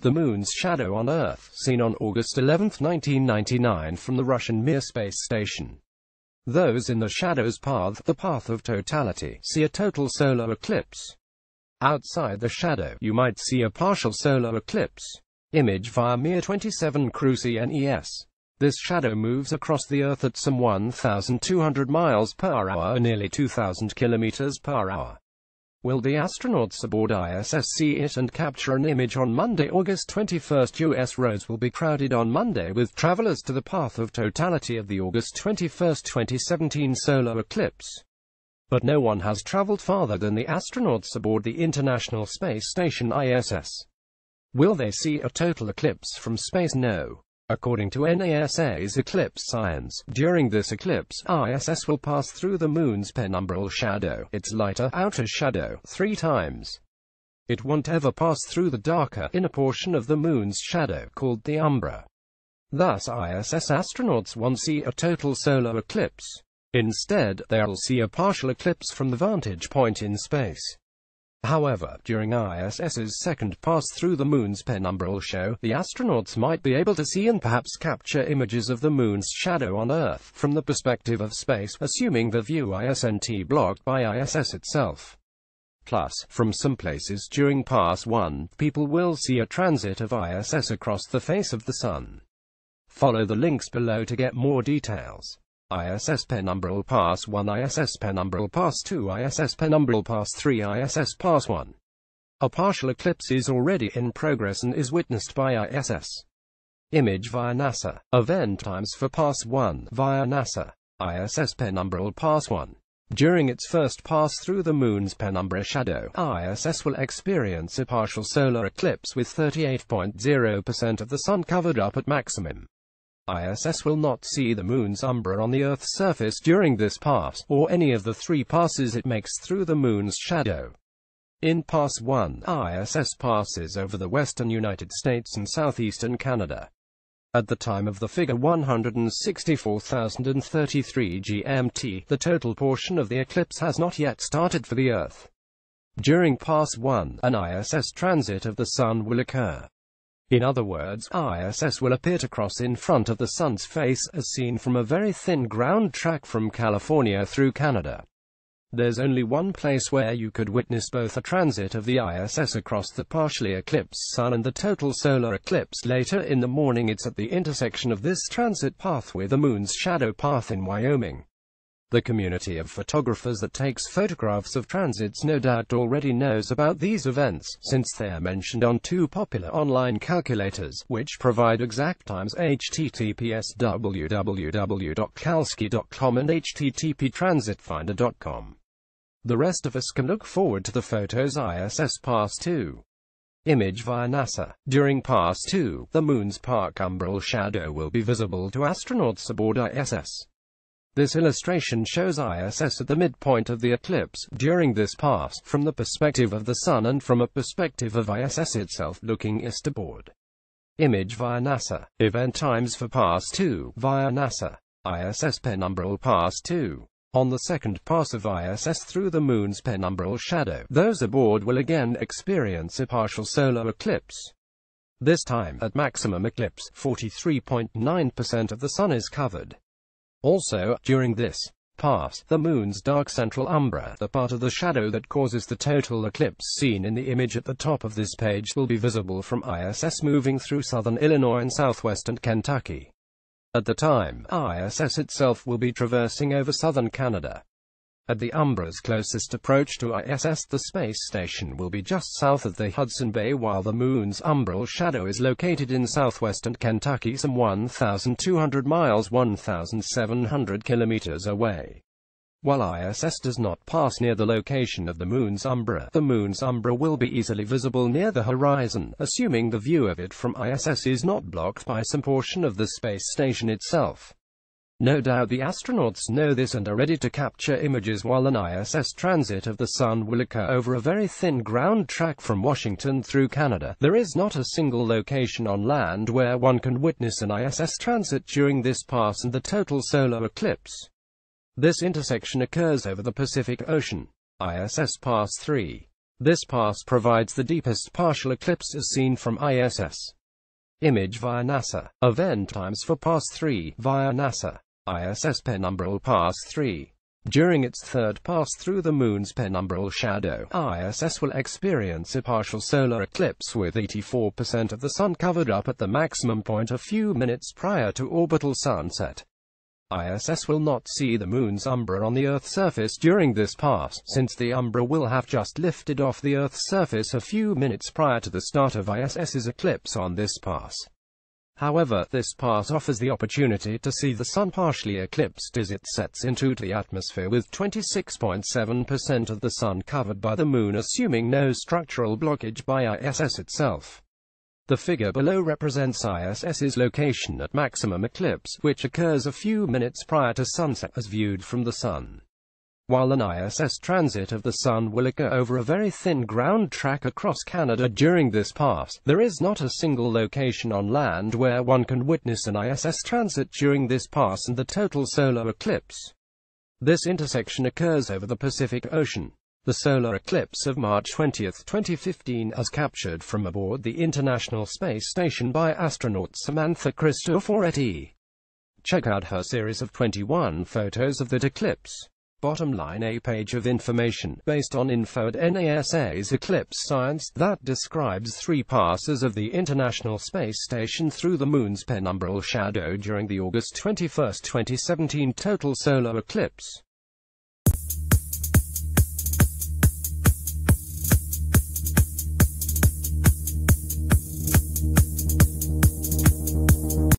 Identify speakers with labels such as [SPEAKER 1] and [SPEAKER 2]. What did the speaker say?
[SPEAKER 1] The Moon's Shadow on Earth, seen on August 11, 1999 from the Russian Mir space station. Those in the shadow's path, the path of totality, see a total solar eclipse. Outside the shadow, you might see a partial solar eclipse. Image via Mir 27 Cruci NES. This shadow moves across the Earth at some 1,200 miles per hour, or nearly 2,000 kilometers per hour. Will the astronauts aboard ISS see it and capture an image on Monday, August 21? U.S. roads will be crowded on Monday with travelers to the path of totality of the August 21, 2017 solar eclipse. But no one has traveled farther than the astronauts aboard the International Space Station ISS. Will they see a total eclipse from space? No. According to NASA's eclipse science, during this eclipse, ISS will pass through the Moon's penumbral shadow, its lighter, outer shadow, 3 times. It won't ever pass through the darker, inner portion of the Moon's shadow, called the umbra. Thus ISS astronauts won't see a total solar eclipse. Instead, they'll see a partial eclipse from the vantage point in space. However, during ISS's second pass through the Moon's penumbral shadow, the astronauts might be able to see and perhaps capture images of the Moon's shadow on Earth, from the perspective of space, assuming the view isn't blocked by ISS itself. Plus, from some places during Pass 1, people will see a transit of ISS across the face of the Sun. Follow the links below to get more details. ISS penumbral pass 1, ISS penumbral pass 2, ISS penumbral pass 3, ISS pass 1. A partial eclipse is already in progress and is witnessed by ISS. Image via NASA. Event times for pass 1 via NASA. ISS penumbral pass 1. During its first pass through the Moon's penumbra shadow, ISS will experience a partial solar eclipse with 38.0% of the Sun covered up at maximum. ISS will not see the Moon's umbra on the Earth's surface during this pass, or any of the 3 passes it makes through the Moon's shadow. In Pass 1, ISS passes over the western United States and southeastern Canada. At the time of the figure 164,033 GMT, the total portion of the eclipse has not yet started for the Earth. During Pass 1, an ISS transit of the Sun will occur. In other words, ISS will appear to cross in front of the Sun's face, as seen from a very thin ground track from California through Canada. There's only one place where you could witness both a transit of the ISS across the partially eclipsed Sun and the total solar eclipse later in the morning. It's at the intersection of this transit path with the Moon's shadow path in Wyoming. The community of photographers that takes photographs of transits no doubt already knows about these events, since they are mentioned on 2 popular online calculators, which provide exact times: https www.kalski.com and http transitfinder.com. The rest of us can look forward to the photos ISS Pass 2. Image via NASA. During Pass 2, the Moon's dark umbral shadow will be visible to astronauts aboard ISS. This illustration shows ISS at the midpoint of the eclipse, during this pass, from the perspective of the Sun and from a perspective of ISS itself looking eastbound. Image via NASA. Event times for Pass 2, via NASA. ISS penumbral Pass 2. On the second pass of ISS through the Moon's penumbral shadow, those aboard will again experience a partial solar eclipse. This time, at maximum eclipse, 43.9% of the Sun is covered. Also, during this pass, the Moon's dark central umbra, the part of the shadow that causes the total eclipse seen in the image at the top of this page, will be visible from ISS moving through southern Illinois and southwestern Kentucky. At the time, ISS itself will be traversing over southern Canada. At the umbra's closest approach to ISS, the space station will be just south of the Hudson Bay, while the Moon's umbral shadow is located in southwestern Kentucky, some 1,200 miles 1,700 kilometers away. While ISS does not pass near the location of the Moon's umbra will be easily visible near the horizon, assuming the view of it from ISS is not blocked by some portion of the space station itself. No doubt the astronauts know this and are ready to capture images while an ISS transit of the Sun will occur over a very thin ground track from Washington through Canada. There is not a single location on land where one can witness an ISS transit during this pass and the total solar eclipse. This intersection occurs over the Pacific Ocean. ISS Pass 3. This pass provides the deepest partial eclipse as seen from ISS. Image via NASA. Event times for Pass 3 via NASA. ISS penumbral Pass 3. During its third pass through the Moon's penumbral shadow, ISS will experience a partial solar eclipse with 84% of the Sun covered up at the maximum point a few minutes prior to orbital sunset. ISS will not see the Moon's umbra on the Earth's surface during this pass, since the umbra will have just lifted off the Earth's surface a few minutes prior to the start of ISS's eclipse on this pass. However, this pass offers the opportunity to see the Sun partially eclipsed as it sets into the atmosphere with 26.7% of the Sun covered by the Moon, assuming no structural blockage by ISS itself. The figure below represents ISS's location at maximum eclipse, which occurs a few minutes prior to sunset as viewed from the Sun. While an ISS transit of the Sun will occur over a very thin ground track across Canada during this pass, there is not a single location on land where one can witness an ISS transit during this pass and the total solar eclipse. This intersection occurs over the Pacific Ocean. The solar eclipse of March 20, 2015, as captured from aboard the International Space Station by astronaut Samantha Cristoforetti. Check out her series of 21 photos of that eclipse. Bottom line: a page of information, based on info at NASA's Eclipse Science, that describes 3 passes of the International Space Station through the Moon's penumbral shadow during the August 21, 2017 total solar eclipse.